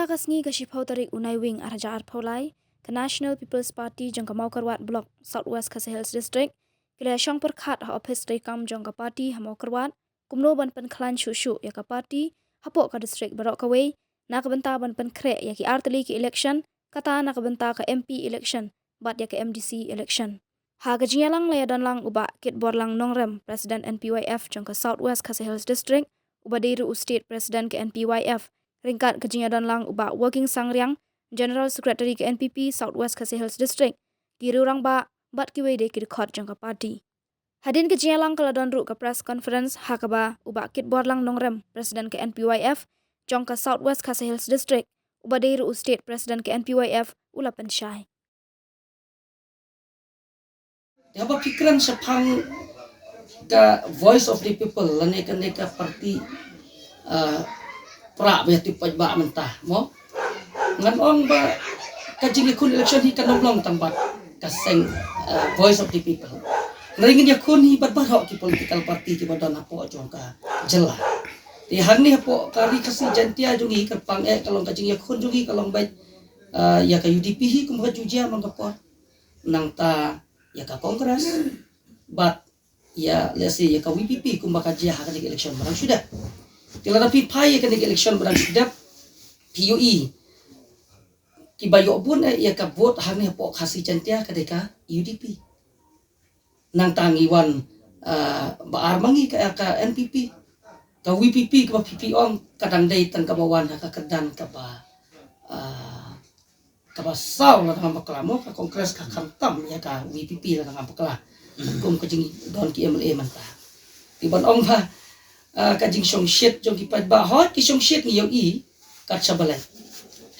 benta kasngi ka shipau tarik unai wing arja arpolai ke National People's Party jong ka Maukarwat Block Southwest Khasi Hills District kila shong perkhat ha office rekam jong ka party ha Maukarwat kumno ban pen klan shushu ya ka party hapo ka district barok kawe na ka benta ban pen kre ya ki artali ki election kata na ka benta ka MP election bat ya ka MDC election ha ka jinyalang la dan lang uba kit borlang nongrem president NPYF jong ka Southwest Khasi Hills District uba deiru state president ke NPYF ringkat kejinya dan lang uba working sangriang General Secretary ke NPP Southwest Khasi Hills District kiru rang ba bat kiwe de kir khot jong ka party hadin kejinya lang kala don ru ka press conference hakaba uba kit borlang nongrem president ke NPYF jong ka Southwest Khasi Hills District uba deiru state president ke NPYF ulapan syai Apa pikiran sepang ka voice of the people neka parti pra behati pajba mentah mo ngan ong ba kajing kun election hi kan long tambat kaseng voice of the people ringin ya kun hi bat barok ki political party ki badan apo jong ka jela di hang ni apo kari kasi jantia jungi kerpang kalong kajing ya kun jungi kalong baik ya ka UDP hi kum ba jujia mangkapo nang ta ya ka kongres bat ya lesi ya ka WPP kum ba kajia ha ka election barang sudah tila tapi pai kan election barang sudah PUE kibayo pun ya ka vote hang ni po khasi jantia kadeka UDP nang tangiwan baar mangi ka NPP ka WPP ka PP ong kadang dai tan ka bawan ka kedan ka ba saw la tang maklamo ka kongres ka kantam ya ka WPP la tang makla kum ka jing don ki MLA manta tiban ong ba kajing song shit jong ki ba hot ki song shit ni i kat sabalan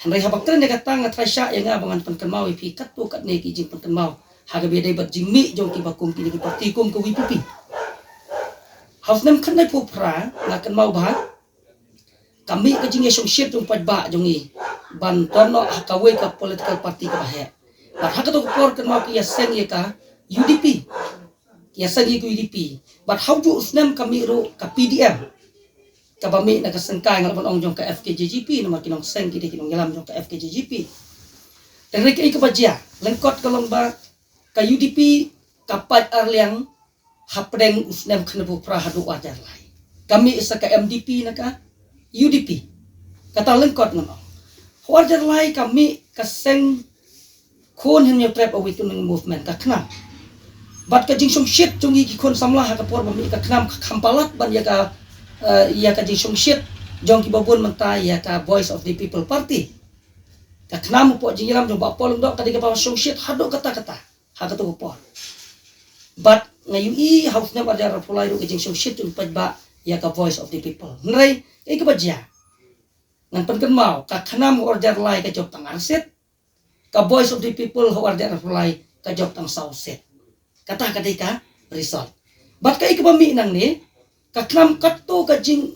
hanrai habak tren de katang atrasya yang abangan penkenmau pi kat tu kat ne ki jing penkenmau haga be dai bat jing mi jong ki bakum ki parti kum ke WPP haus nem kan dai popra na kan mau ba kami kajing song shit jong ba jong i ban tono hakawe ka political party ka bahe bat hakato por kan mau ki yaseng ye ka UDP ya sagi ku UDP but how do usnem kami ro ka PDM ka bami na kasengkay ng ong jong ka FKJGP na makinong seng kiti kinong yalam jong ka FKJGP dan rek ka bajia lengkot kalong ba ka UDP kapat arliang hapdeng usnem kanabu prahadu wajar lai kami isa ka MDP na ka UDP kata lengkot ng wajar lai kami kaseng kun henyo trap away to ng movement ka knam bat ka jingsong shit jungi ki kon samlah ka por bami ka knam kampalat ban ya ka jingsong shit jong ki babun menta ya ka voice of the people party ka knam po jingiram jong ba polong dok kadika pa song shit hado kata ha ka to po bat ngayu i house na pada rapulai ro ka jingsong shit jong ba ya ka voice of the people nrai ka bajia ngan pen mau ka knam order lai ka job tang arset ka voice of the people ho order rapulai ka job tang sauset kata kadika result bat kai ka bami nang ni kaknam katto kajing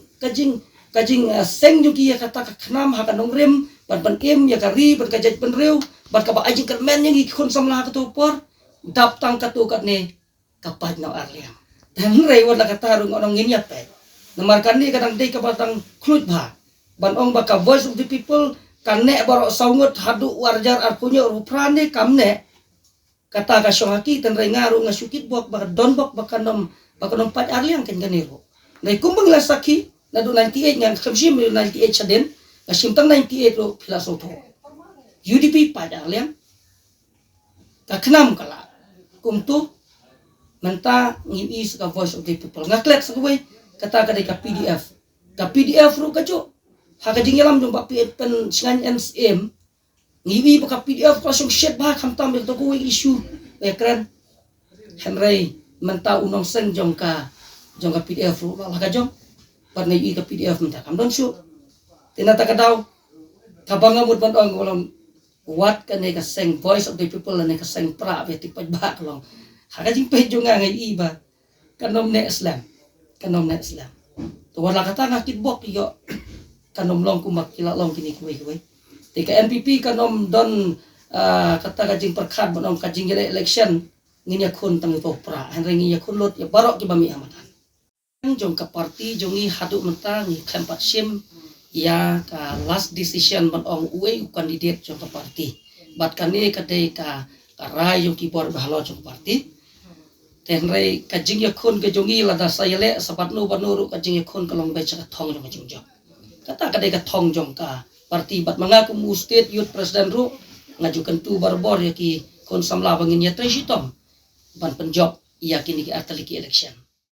seng yuki ya kata kaknam ha kanong rem ban im ya kari ban kajaj penreu bat ka ba ajing kermen yang ikon samla ka to por dap tang katto kat ne kapat na arliam dan rei wala kata rung onong nginyap pe namarkan ni kadang dei ka batang klut ba ban ong ba ka voice of the people kan ne baro saungut hadu warjar arpunyo ruprane kamne kata ka syongaki tan ray ngaru nga syukit buak baka donbok baka nom pat arliang ken ganiro nay kumbang lasaki na do 98 nga kamsim 98 sa din nga simtang 98 ro filosoto UDP pat arliang kaknam kala kumtu menta ngi is ka voice of the people ngaklet sa kuwe kata ka ka PDF ro kajo haka jingelam jong ba pen singan NSM ngiwi baka PDF klasong shit ba kamtam ito ko issue ekran Henry menta unong seng jong ka PDF ro la ka jong par nei ka PDF menta kam don shu tinata ka daw kabanga mud ban ong walang what ka ne ka seng voice of the people ne ka seng pra beti pajba long haka jing pe jong nga ngai iba kanom ne Islam to wala kata ngakit bok yo kanom long kumak kila long kini kuwe tika NPP kanom don kata kajing perkhat bonom kajing election nginya kun tang to pra henry nginya kun lot ya barok ki bami amatan jong ka party jongi hadu menta ngi kempat sim ya ka last decision ban ong uwe candidate jong ka parti bat kani kadai ka rai yung kibor bahalo jong parti tenrai ka jing ya khon ke jongi lada sayale sapat no banuru ka jing ya khon kalong bai chaka thong jong jong jong kata kadai ka thong jong ka parti bat mengaku mu state youth president ru ngajukan tu barbor ya ki kon samla bangin ya tresitong ban penjob iya kini ki artaliki election